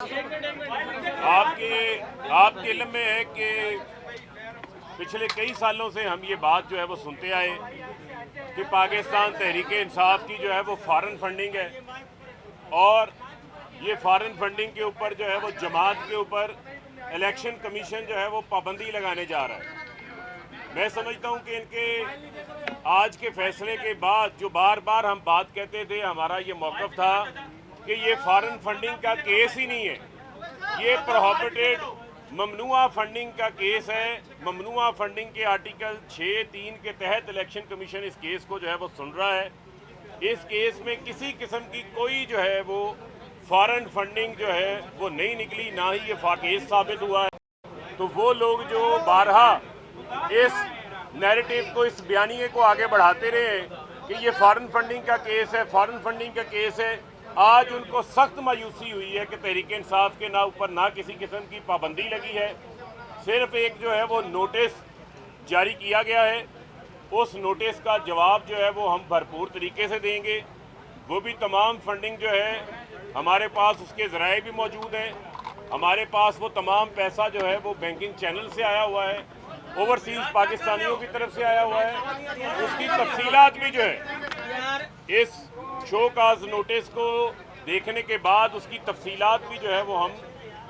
आपके इल्म में है कि पिछले कई सालों से हम ये बात जो है वो सुनते आए कि पाकिस्तान तहरीक इंसाफ की जो है वो फॉरेन फंडिंग है और ये फॉरेन फंडिंग के ऊपर जो है वो जमात के ऊपर इलेक्शन कमीशन जो है वो पाबंदी लगाने जा रहा है। मैं समझता हूँ कि इनके आज के फैसले के बाद जो बार बार हम बात कहते थे, हमारा ये मौक़िफ़ था कि ये फॉरेन फंडिंग का केस ही नहीं है, ये प्रोहिबिटेड ममनुआ फंडिंग का केस है। ममनुआ फंडिंग के आर्टिकल 6(3) के तहत इलेक्शन कमीशन इस केस को जो है वो सुन रहा है। इस केस में किसी किस्म की कोई जो है वो फॉरेन फंडिंग जो है वो नहीं निकली, ना ही ये केस साबित हुआ है। तो वो लोग जो बारहा इस नैरेटिव को, इस बयानिए को आगे बढ़ाते रहे कि ये फॉरेन फंडिंग का केस है, फॉरेन फंडिंग का केस है, आज उनको सख्त मायूसी हुई है कि तहरीक इंसाफ के ऊपर ना किसी किस्म की पाबंदी लगी है। सिर्फ एक जो है वो नोटिस जारी किया गया है, उस नोटिस का जवाब जो है वो हम भरपूर तरीके से देंगे। वो भी तमाम फंडिंग जो है हमारे पास उसके ज़राए भी मौजूद हैं, हमारे पास वो तमाम पैसा जो है वो बैंकिंग चैनल से आया हुआ है, ओवरसीज़ पाकिस्तानियों की तरफ से आया हुआ है। उसकी तफसीलात भी जो है इस शो काज नोटिस को देखने के बाद उसकी तफसीलात भी जो है वो हम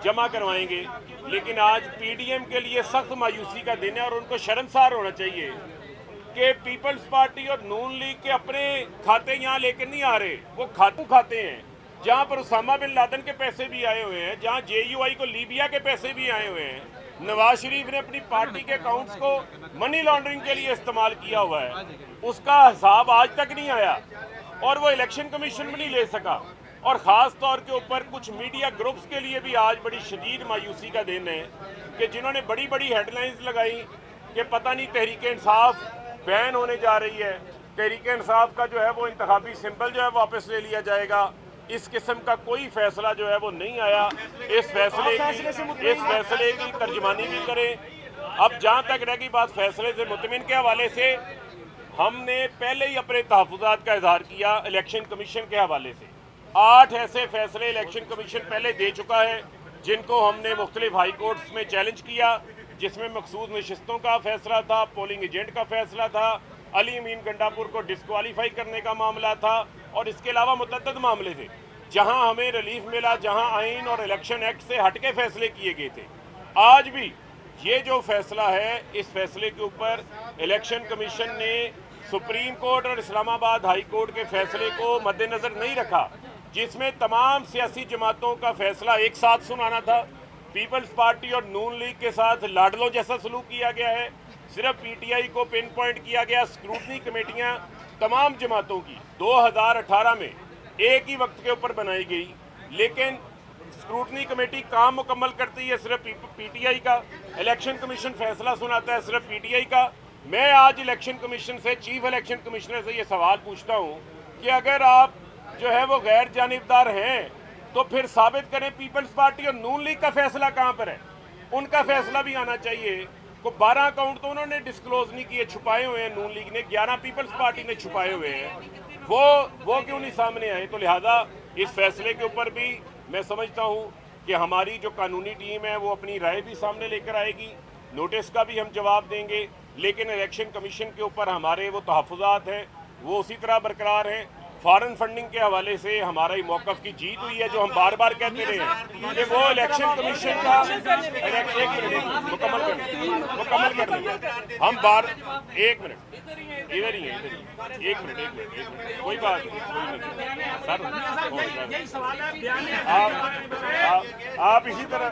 जमा करवाएंगे। लेकिन आज पीडीएम के लिए सख्त मायूसी का दिन है और उनको शर्मसार होना चाहिए कि पीपल्स पार्टी और नून लीग के अपने खाते यहाँ लेकर नहीं आ रहे, वो खाते हैं जहाँ पर उसामा बिन लादेन के पैसे भी आए हुए हैं, जहाँ JUI को लीबिया के पैसे भी आए हुए हैं। नवाज शरीफ ने अपनी पार्टी के अकाउंट्स को मनी लॉन्ड्रिंग के लिए इस्तेमाल किया हुआ है, उसका हिसाब आज तक नहीं आया और वो इलेक्शन कमीशन में नहीं ले सका। और ख़ास तौर के ऊपर कुछ मीडिया ग्रुप्स के लिए भी आज बड़ी शदीद मायूसी का दिन है कि जिन्होंने बड़ी बड़ी हेडलाइंस लगाई कि पता नहीं तहरीक इंसाफ बैन होने जा रही है, तहरीक इंसाफ का जो है वो इंतखाबी सिंबल जो है वापस ले लिया जाएगा। इस किस्म का कोई फैसला जो है वो नहीं आया। इस फैसले की तर्जमानी भी करें। अब जहाँ तक रह गई बात फैसले से मुतमिन के हवाले से, हमने पहले ही अपने तहफ़्फ़ुज़ात का इजहार किया इलेक्शन कमीशन के हवाले से। 8 ऐसे फैसले इलेक्शन कमीशन पहले दे चुका है जिनको हमने मुख्तलिफ हाई कोर्ट्स में चैलेंज किया, जिसमें मखसूस नशिस्तों का फैसला था, पोलिंग एजेंट का फैसला था, अली अमीन गंडापुर को डिस्क्वालीफाई करने का मामला था और इसके अलावा मुतअद्दिद मामले थे जहां हमें रिलीफ मिला, जहां आइन और इलेक्शन एक्ट से हटके फैसले किए गए थे। आज भी ये जो फैसला है, इस फैसले के ऊपर इलेक्शन कमीशन ने सुप्रीम कोर्ट और इस्लामाबाद हाई कोर्ट के फैसले को मद्देनज़र नहीं रखा, जिसमें तमाम सियासी जमातों का फैसला एक साथ सुनाना था। पीपल्स पार्टी और नून लीग के साथ लाडलों जैसा सलूक किया गया है। सिर्फ PTI को पिन पॉइंट किया गया। स्क्रूटनी कमेटियां तमाम जमातों की 2018 में एक ही वक्त के ऊपर बनाई गई, लेकिन स्क्रूटनी कमेटी काम मुकम्मल करती है सिर्फ PTI का, इलेक्शन कमीशन फैसला सुनाता है सिर्फ PTI का। मैं आज इलेक्शन कमीशन से, चीफ इलेक्शन कमिश्नर से ये सवाल पूछता हूँ कि अगर आप जो है वो गैर जानिबदार हैं तो फिर साबित करें पीपल्स पार्टी और नून लीग का फैसला कहाँ पर है। उनका फैसला भी आना चाहिए। को 12 अकाउंट तो उन्होंने डिस्क्लोज नहीं किए, छुपाए हुए हैं नून लीग ने, 11 पीपल्स पार्टी ने छुपाए हुए हैं, वो क्यों नहीं सामने आए। तो लिहाजा इस फैसले के ऊपर भी मैं समझता हूँ कि हमारी जो कानूनी टीम है वो अपनी राय भी सामने लेकर आएगी, नोटिस का भी हम जवाब देंगे, लेकिन इलेक्शन कमीशन के ऊपर हमारे वो तहफ़्फ़ुज़ात हैं वो उसी तरह बरकरार हैं। फॉरेन फंडिंग के हवाले से हमारा ही मौक़िफ़ की जीत हुई है, जो हम बार बार कहते रहे हैं कि वो इलेक्शन कमीशन का मुकम्मल कर लें। हम एक मिनट इधर ही है, एक मिनट कोई बात नहीं सर, आप इसी तरह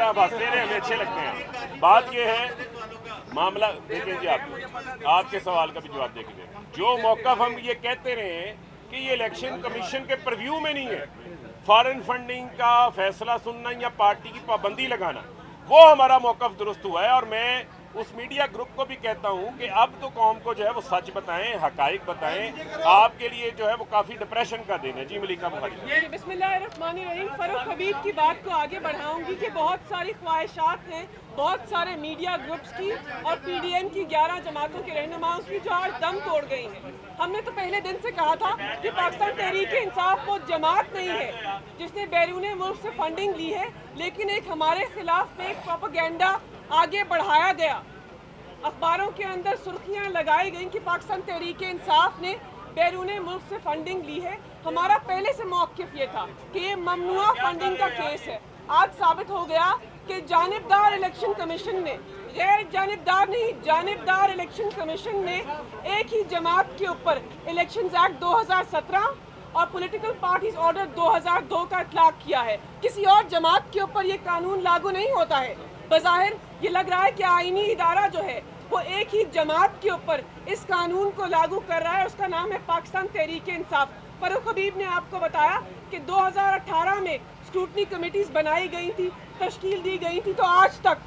हंसते रहे, हमें अच्छे लगते हैं। बात ये है, मामला देखें जी, आपके सवाल का भी जवाब देखेंगे। जो मौक़िफ़ हम ये कहते रहे हैं कि ये इलेक्शन कमीशन के परव्यू में नहीं है, फॉरेन फंडिंग का फैसला सुनना या पार्टी की पाबंदी लगाना, वो हमारा मौक़िफ़ दुरुस्त हुआ है। और मैं उस मीडिया ग्रुप को भी कहता हूं कि अब तो कौम को जो है वो सच बताएं, हकाइक बताएं। आपके लिए जो है वो काफ़ी डिप्रेशन का दिन है। जी मलिका बुखारी। बिस्मिल्लाहिर्रहमानिर्रहीम। फरूख हबीब की बात को आगे बढ़ाऊंगी कि बहुत सारी ख्वाहिशात हैं बहुत सारे मीडिया ग्रुप्स की और पीडीएम की 11 जमातों के रहनुमाओं की जो आज दम तोड़ गई हैं। हमने तो पहले दिन से कहा था कि पाकिस्तान तहरीक इंसाफ वो जमात नहीं है जिसने बैरून मुल्क से फंडिंग ली है, लेकिन एक हमारे खिलाफ फेक प्रोपेगेंडा आगे बढ़ाया गया। अखबारों के अंदर सुर्खियां लगाई गई कि पाकिस्तान तहरीक इंसाफ ने बैरून मुल्क से फंडिंग ली है। हमारा पहले से मौक़िफ़ ये था कि ये ममनुआ फंडिंग का केस है। आज साबित हो गया कि जानिबदार इलेक्शन कमीशन ने, गैर जानिबदार नहीं, जानिबदार इलेक्शन कमीशन ने एक ही जमात के ऊपर इलेक्शंस एक्ट 2017 और पॉलिटिकल पार्टीज ऑर्डर 2002 का इतलाक किया है। किसी और जमात के ऊपर ये कानून लागू नहीं होता है। बज़ाहिर ये लग रहा है कि आईनी इदारा जो है वो एक ही जमात के ऊपर इस कानून को लागू कर रहा है, उसका नाम है पाकिस्तान तहरीक इंसाफ। फरूख हबीब ने आपको बताया कि 2018 में स्क्रूटनी कमेटीज बनाई गई थी, तश्कील दी गई थी, तो आज तक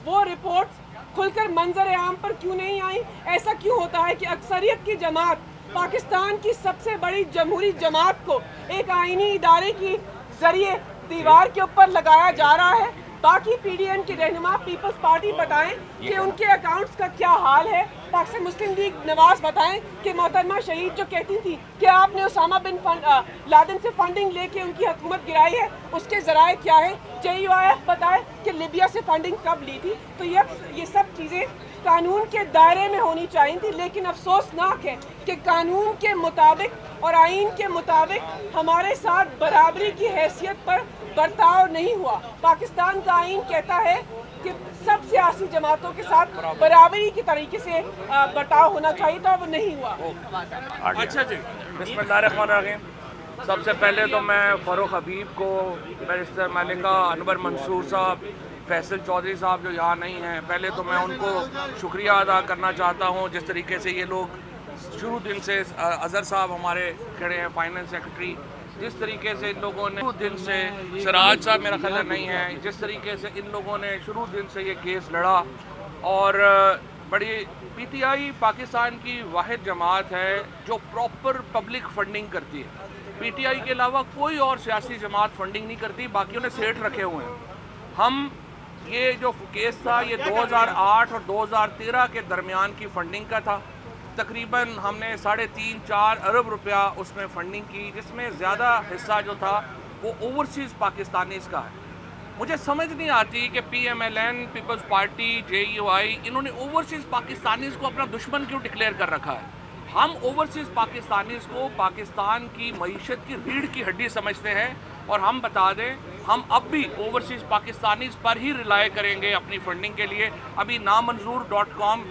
वो रिपोर्ट्स खुलकर मंजर आम पर क्यों नहीं आई? ऐसा क्यों होता है कि अक्सरियत की जमात, पाकिस्तान की सबसे बड़ी जमहूरी जमात को एक आईनी इदारे की जरिए दीवार के ऊपर लगाया जा रहा है? बाकी पीडीएम के रहनुमा पीपल्स पार्टी बताएं कि उनके अकाउंट्स का क्या हाल है। पाकिस्तान मुस्लिम लीग नवाज बताएं कि मोहतरमा शहीद जो कहती थी कि आपने उसामा बिन लादेन से फंडिंग लेके उनकी हुकूमत गिराई है, उसके ज़राए क्या है। JUIF बताए कि लिबिया से फंडिंग कब ली थी। तो ये सब चीज़ें कानून के दायरे में होनी चाहिए थी, लेकिन अफसोसनाक है कि कानून के मुताबिक और आइन के मुताबिक हमारे साथ बराबरी की हैसियत पर बर्ताव नहीं हुआ। पाकिस्तान का आइन कहता है कि सब सियासी जमातों के साथ बराबरी के तरीके से बर्ताव होना चाहिए था, वो नहीं हुआ। अच्छा जी, बिस्मिल्लाहिर्रहमानिर्रहीम। सबसे पहले तो मैं फ़रूख हबीब को, बैरिस्टर मलिका, अनवर मंसूर साहब, फैसल चौधरी साहब जो यहाँ नहीं हैं, पहले तो मैं उनको शुक्रिया अदा करना चाहता हूँ जिस तरीके से ये लोग शुरू दिन से, अज़हर साहब हमारे खड़े हैं फाइनेंस सेक्रेटरी, जिस तरीके से इन लोगों ने शुरू दिन से, सिराज साहब मेरा ख्याल नहीं है, जिस तरीके से इन लोगों ने शुरू दिन से ये केस लड़ा। और बड़ी PTI पाकिस्तान की वाहिद जमात है जो प्रॉपर पब्लिक फंडिंग करती है। PTI के अलावा कोई और सियासी जमात फंडिंग नहीं करती, बाकियों ने सेठ रखे हुए हैं। हम ये जो केस था ये 2008 और 2013 के दरमियान की फंडिंग का था। तकरीबन हमने 3.5-4 अरब रुपया उसमें फंडिंग की, जिसमें ज़्यादा हिस्सा जो था वो ओवरसीज़ पाकिस्तानीज़ का है। मुझे समझ नहीं आती कि PMLN, पीपल्स पार्टी, JUI, इन्होंने ओवरसीज़ पाकिस्तानीज़ को अपना दुश्मन क्यों डिक्लेयर कर रखा है। हम ओवरसीज़ पाकिस्तानीज़ को पाकिस्तान की मईशत की रीढ़ की हड्डी समझते हैं, और हम बता दें हम अब भी ओवरसीज़ पाकिस्तानीज़ पर ही रिलाय करेंगे अपनी फ़ंडिंग के लिए। अभी नामंजूर.com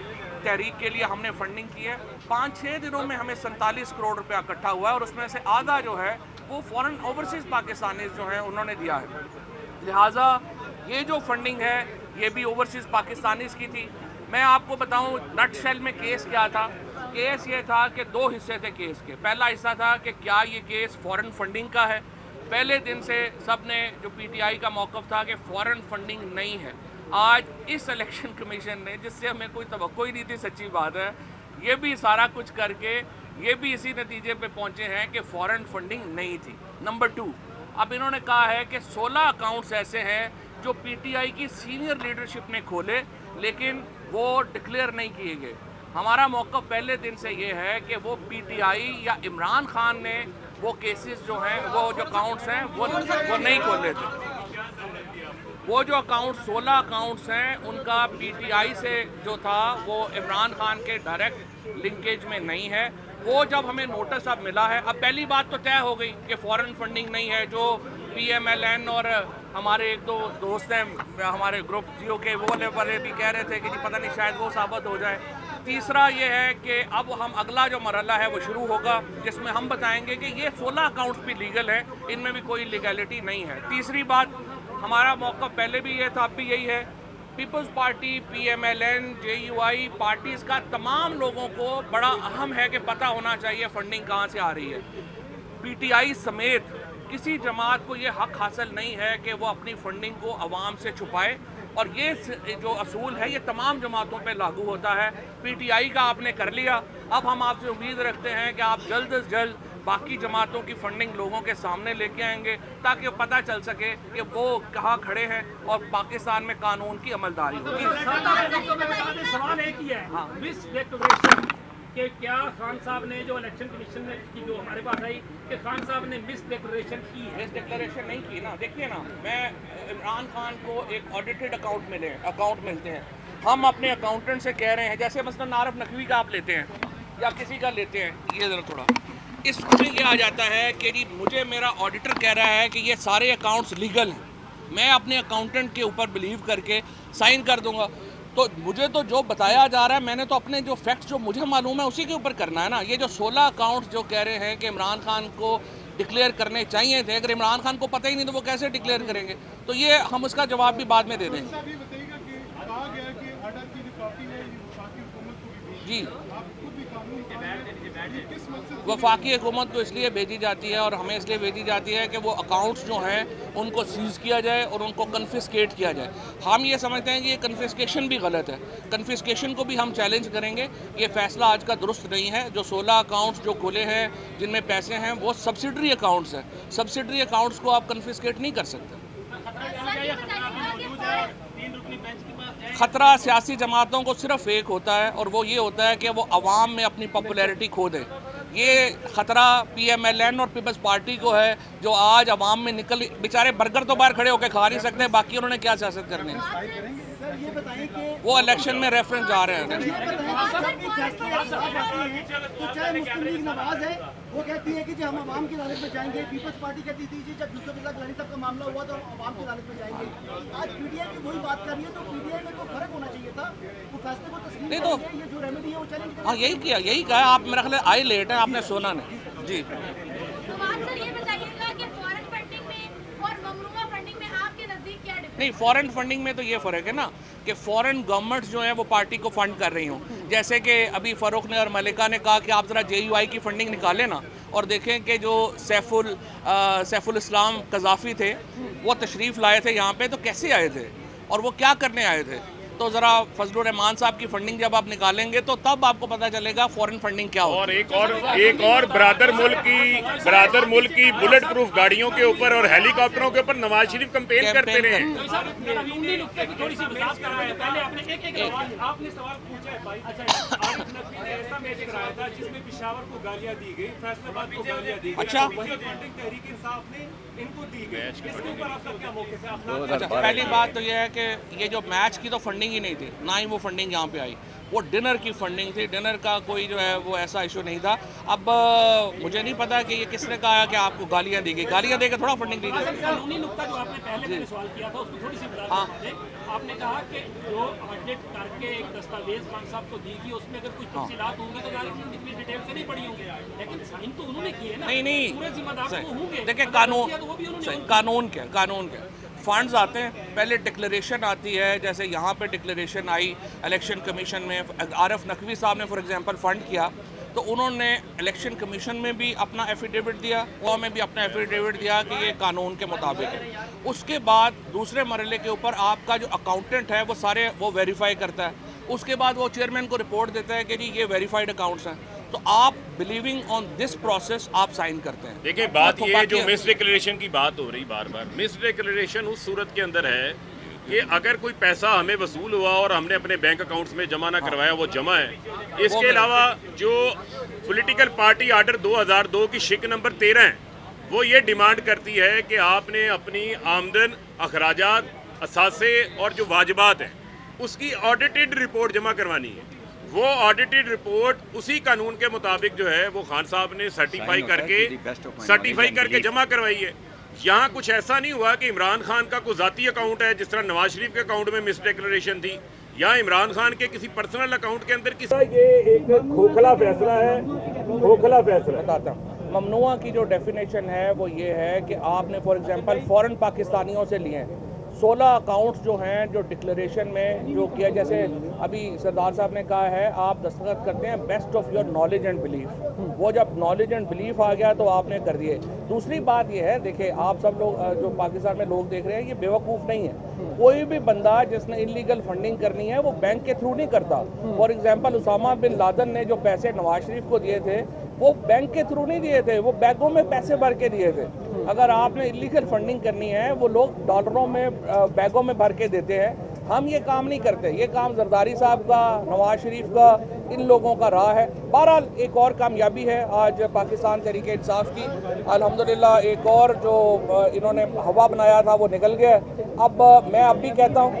तहरीक के लिए हमने फंडिंग की है। 5-6 दिनों में हमें 47 करोड़ रुपया इकट्ठा हुआ है, और उसमें से आधा जो है वो फॉरेन ओवरसीज़ पाकिस्तानीज़ जो हैं उन्होंने दिया है। लिहाजा ये जो फंडिंग है ये भी ओवरसीज़ पाकिस्तानीज़ की थी। मैं आपको बताऊं नटशेल में केस क्या था। केस ये था कि 2 हिस्से थे केस के। पहला हिस्सा था कि क्या ये केस फॉरेन फंडिंग का है। पहले दिन से सब ने, जो PTI का मौक़िफ़ था कि फॉरेन फंडिंग नहीं है। आज इस इलेक्शन कमीशन ने, जिससे हमें कोई तवक्को ही नहीं थी, सच्ची बात है, ये भी सारा कुछ करके ये भी इसी नतीजे पे पहुंचे हैं कि फॉरेन फंडिंग नहीं थी। नंबर 2, अब इन्होंने कहा है कि 16 अकाउंट्स ऐसे हैं जो PTI की सीनियर लीडरशिप ने खोले लेकिन वो डिक्लेयर नहीं किए गए। हमारा मौक़िफ़ पहले दिन से ये है कि वो PTI या इमरान खान ने वो केसेस जो हैं, वो जो अकाउंट्स हैं वो नहीं खोले थे। वो जो अकाउंट 16 अकाउंट्स हैं उनका PTI से जो था वो इमरान खान के डायरेक्ट लिंकेज में नहीं है। वो जब हमें नोटिस अब मिला है, अब पहली बात तो तय हो गई कि फॉरेन फंडिंग नहीं है। जो PMLN और हमारे 1-2 दोस्त हैं हमारे ग्रुप जियो के, वो वाले भी कह रहे थे कि जी पता नहीं शायद वो साबित हो जाए। तीसरा ये है कि अब हम अगला जो मरहला है वो शुरू होगा जिसमें हम बताएंगे कि ये 16 अकाउंट्स भी लीगल हैं, इनमें भी कोई लीगैलिटी नहीं है। तीसरी बात, हमारा मौक़िफ़ पहले भी ये था, अब भी यही है, peoples party, PMLN, JUI parties का तमाम लोगों को बड़ा अहम है कि पता होना चाहिए फंडिंग कहाँ से आ रही है। PTI समेत किसी जमात को ये हक हासिल नहीं है कि वो अपनी फंडिंग को अवाम से छुपाए। اور یہ جو اصول ہے یہ تمام جماعتوں پہ لاگو ہوتا ہے. پی ٹی آئی کا آپ نے کر لیا, اب ہم آپ سے امید رکھتے ہیں کہ آپ جلد از جلد باقی جماعتوں کی فنڈنگ لوگوں کے سامنے لے کے آئیں گے تاکہ پتہ چل سکے کہ وہ کہاں کھڑے ہیں اور پاکستان میں قانون کی عملداری ہوگی. سوال ایک ہی ہے, کہ کیا خان صاحب نے جو الیکشن کمیشن میں کی جو ہمارے پاس آئی کہ خان صاحب نے مس ڈکلریشن کی ہے؟ مس ڈکلریشن نہیں کی نا. دیکھیے نا, میں عمران خان کو ایک آڈیٹڈ اکاؤنٹ ملتے ہیں. ہم اپنے اکاؤنٹنٹ سے کہہ رہے ہیں, جیسے مثلاً عارف نقوی کا آپ لیتے ہیں یا کسی کا لیتے ہیں, یہ ذرا تھوڑا اس میں یہ آ جاتا ہے کہ جی مجھے میرا آڈیٹر کہہ رہا ہے کہ یہ سارے اکاؤنٹس لیگل ہیں, میں اپنے اکاؤنٹنٹ کے اوپر بلیو کر کے سائن کر دوں گا. تو مجھے تو جو بتایا جا رہا ہے, میں نے تو اپنے جو فیکٹس جو مجھے معلوم ہے اسی کے اوپر کرنا ہے نا. یہ جو 16 اکاؤنٹس جو کہہ رہے ہیں کہ عمران خان کو ڈکلیئر کرنے چاہیے تھے, اگر عمران خان کو پتہ ہی نہیں تو وہ کیسے ڈکلیئر کریں گے؟ تو یہ ہم اس کا جواب بھی بعد میں دے دیں گے. جی, وفاقی حکومت کو اس لیے بھیجی جاتی ہے اور ہمیں اس لیے بھیجی جاتی ہے کہ وہ اکاؤنٹس جو ہیں ان کو سیز کیا جائے اور ان کو کنفسکیٹ کیا جائے. ہم یہ سمجھتے ہیں کہ یہ کنفسکیشن بھی غلط ہے. کنفسکیشن کو بھی ہم چیلنج کریں گے. یہ فیصلہ آج کا درست نہیں ہے. جو 16 اکاؤنٹس جو کھلے ہیں جن میں پیسے ہیں وہ سبسڈری اکاؤنٹس ہیں. سبسڈری اکاؤنٹس کو آپ کنفسکیٹ نہیں کر سکتے. خطرہ سیاسی جماعتوں کو صرف ایک ہوتا ہے اور وہ یہ ہوتا ہے کہ وہ عوام میں اپنی پاپولیرٹی کھو دے. یہ خطرہ پی ایم ایل این اور پیپلز پارٹی کو ہے جو آج عوام میں نکل, بیچارے برگر تو باہر کھڑے ہو کے کھا نہیں سکتے, باقی انہوں نے کیا سیاست کرنی ہے. وہ الیکشن میں ریفرنس جا رہے ہیں. وہ کہتی ہے کہ جب ہم عوام کی عدالت میں جائیں گے, پیپلز پارٹی کہتی تھی جب یوسف رضا گیلانی صاحب کا معاملہ ہوا تو ہم عوام کی عدالت میں جائیں گے. آج پی ٹی آئی کی وہی بات کر رہی ہے, تو پی ٹی آئی میں تو فرق ہونا چاہیے تھا. وہ فیصلے کو تسلیم نہیں تو یہ جو ریمیڈی ہے وہ چیلنج. ہاں یہی کیا, یہی کہا آپ. میرا خیال ہے آئی لیٹ ہیں, آپ نے سونا نہیں. جی, نہیں فورن فنڈنگ میں تو یہ فرق ہے نا کہ فورن گورنمنٹس جو ہیں وہ پارٹی کو فنڈ کر رہی ہوں. جیسے کہ ابھی فاروق نے اور ملکہ نے کہا کہ آپ ذرا جے یو آئی کی فنڈنگ نکالیں نا, اور دیکھیں کہ جو سیف الاسلام قذافی تھے وہ تشریف لائے تھے یہاں پہ, تو کیسے آئے تھے اور وہ کیا کرنے آئے تھے. تو ذرا فضل الرحمان صاحب کی فنڈنگ جب آپ نکالیں گے تو تب آپ کو پتہ چلے گا فورن فنڈنگ کیا ہو. اور ایک اور برادر ملک کی بلٹ پروف گاڑیوں کے اوپر اور ہیلی کاپٹروں کے اوپر نواز شریف کمپین کرتے رہے ہیں. آپ نے سوال پوچھا ہے بھائی, عارف نقوی نے ایسا میچ کرایا تھا جس میں پشاور کو گالیاں دی گئی, فیصل آباد کو گالیاں دی گئی, اچھا تحریک انصاف نے ان کو دی گئی. اس کے اوپر آپ کا کیا موقف ہے؟ اچھا, پہلی بات تو یہ ہے کہ یہ جو میچ کی تو فنڈنگ ہی نہیں تھی, نہ ہی وہ فنڈنگ یہاں پہ آئی. وہ ڈنر کی فنڈنگ تھی. ڈنر کا کوئی جو ہے وہ ایسا ایشو نہیں تھا. اب مجھے نہیں پتا کہ یہ کس نے کہا کہ آپ کو گالیاں دی گئی. گالیاں دے کے تھوڑا فنڈنگ دی گئی. قانونی نقطہ جو آپ نے پہلے سوال کیا تھا اس کو تھوڑی سی وضاحت دیں. آپ نے کہا کہ جو آڈٹ کر کے ایک دستاویز خان صاحب کو دی گئی اس میں اگر کچھ تفصیلات ہوں گی تو ظاہر انہوں نے اتنی ڈیٹیل سے نہیں پڑھی ہوں گی, لیکن سائن تو انہوں نے کیے نا. نہیں پورے ذمہ دار تو ہوں گے. دیکھیں قانون کیا فنڈز آتے ہیں, پہلے ڈکلریشن آتی ہے. جیسے یہاں پہ ڈکلریشن آئی الیکشن کمیشن میں, عارف نقوی صاحب نے فار ایگزامپل فنڈ کیا تو انہوں نے الیکشن کمیشن میں بھی اپنا ایفیڈیوٹ دیا, وہ میں بھی اپنا ایفیڈیوٹ دیا کہ یہ قانون کے مطابق ہے. اس کے بعد دوسرے مرحلے کے اوپر آپ کا جو اکاؤنٹنٹ ہے وہ سارے وہ ویریفائی کرتا ہے. اس کے بعد وہ چیئرمین کو رپورٹ دیتا ہے کہ جی یہ ویریفائڈ اکاؤنٹس ہیں, تو آپ بلیونگ آن دس پروسیس آپ سائن کرتے ہیں. دیکھیں بات یہ جو مس ڈکلیریشن کی بات ہو رہی بار بار, مس ڈکلیریشن اس صورت کے اندر ہے کہ اگر کوئی پیسہ ہمیں وصول ہوا اور ہم نے اپنے بینک اکاؤنٹس میں جمع نہ کروایا وہ جمع ہے. اس کے علاوہ جو پولیٹیکل پارٹی آرڈر 2002 کی شک نمبر 13 ہے وہ یہ ڈیمانڈ کرتی ہے کہ آپ نے اپنی آمدن, اخراجات, اثاثے اور جو واجبات ہیں اس کی آڈیٹڈ رپورٹ جمع کروانی ہے. وہ آڈیٹڈ رپورٹ اسی قانون کے مطابق جو ہے وہ خان صاحب نے سرٹیفائی کر کے جمع کروائی ہے. یہاں کچھ ایسا نہیں ہوا کہ عمران خان کا کوئی ذاتی اکاؤنٹ ہے جس طرح نواز شریف کے اکاؤنٹ میں مس ڈکلیریشن تھی, یا عمران خان کے کسی پرسنل اکاؤنٹ کے اندر یہ ایک کھوکھلا فیصلہ ہے. بتاتا ہوں. ممنوعہ کی جو ڈیفینیشن ہے وہ یہ ہے کہ آپ نے فار ایگزامپل فورن پاکستانیوں سے لیے ہیں. 16 اکاؤنٹس جو ہیں جو ڈکلریشن میں جو کیا، جیسے ابھی سردار صاحب نے کہا ہے آپ دستخط کرتے ہیں best of your knowledge and belief, وہ جب نالج اینڈ بلیف آ گیا تو آپ نے کر دیے۔ دوسری بات یہ ہے، دیکھیں آپ سب لوگ جو پاکستان میں لوگ دیکھ رہے ہیں یہ بیوقوف نہیں ہے، کوئی بھی بندہ جس نے انلیگل فنڈنگ کرنی ہے وہ بینک کے تھرو نہیں کرتا۔ For example Osama bin Laden نے جو پیسے نواز شریف کو دیے تھے وہ بینک کے تھرو نہیں دیے تھے، وہ بیگوں میں پیسے بھر کے دیے تھے۔ اگر آپ نے انلیگل فنڈنگ کرنی ہے وہ لوگ ڈالروں میں بیگوں میں بھر کے دیتے ہیں، ہم یہ کام نہیں کرتے۔ یہ کام زرداری صاحب کا، نواز شریف کا، ان لوگوں کا راہ ہے۔ بہرحال ایک اور کامیابی ہے آج پاکستان تحریک انصاف کی، الحمدللہ ایک اور جو انہوں نے ہوا بنایا تھا وہ نکل گیا۔ اب میں اب بھی کہتا ہوں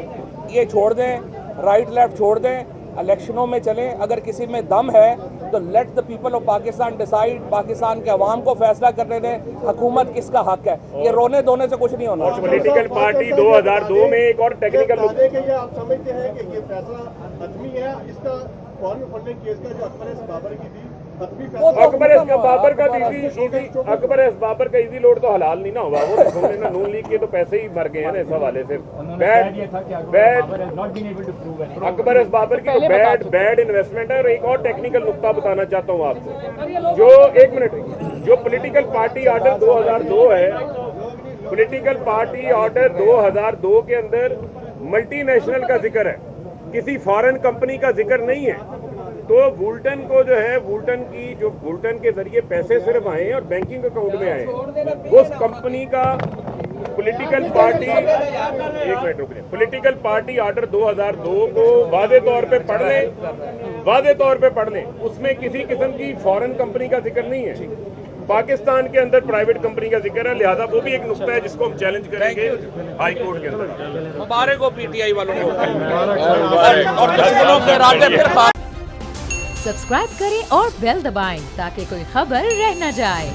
یہ چھوڑ دیں، رائٹ لیفٹ چھوڑ دیں، الیکشنوں میں چلیں، اگر کسی میں دم ہے تو let the people of Pakistan decide, Pakistan کے عوام کو فیصلہ کرنے دیں حکومت کس کا حق ہے، یہ رونے دھونے سے کچھ نہیں ہونا۔ پولیٹیکل پارٹی 2002 میں ایک اور ٹیکنیکل آپ سمجھتے ہیں کہ یہ فیصلہ حتمی ہے اس کا، فارن فنڈنگ کیس کا جو اکبر بابر کی تھی حتمی فیصلہ؟ اکبر بابر کا ایزی لوڈ تو حلال نہیں نا ہوا، وہ نون لیگ کے تو پیسے ہی مر گئے ہیں نا اس حوالے سے۔ اکبر بابر کی بیڈ انویسٹمنٹ ہے۔ اور ایک اور ٹیکنیکل نقطہ بتانا چاہتا ہوں آپ کو، جو ایک منٹ، جو پولیٹیکل پارٹی آرڈر 2002 ہے، پولیٹیکل پارٹی آرڈر 2002 کے اندر ملٹی نیشنل کا ذکر ہے، کسی فارن کمپنی کا ذکر نہیں ہے۔ تو وولٹن کو جو ہے، وولٹن کے ذریعے پیسے صرف آئے ہیں اور بینکنگ اکاؤنٹ میں آئے ہیں، اس کمپنی کا پولیٹیکل پارٹی، ایک منٹ رک لیں، پولیٹیکل پارٹی آرڈر 2002 کو واضح طور پہ پڑھ لیں، واضح طور پہ پڑھ لیں، اس میں کسی قسم کی فارن کمپنی کا ذکر نہیں ہے، پاکستان کے اندر پرائیویٹ کمپنی کا ذکر ہے، لہذا وہ بھی ایک نقطہ ہے جس کو ہم چیلنج کریں گے ہائی کورٹ کے اندر۔ مبارک ہو پی ٹی آئی والوں کو اور دشمنوں کے ارادے پھر سبسکرائب کریں اور بیل دبائیں تاکہ کوئی خبر رہ نہ جائے۔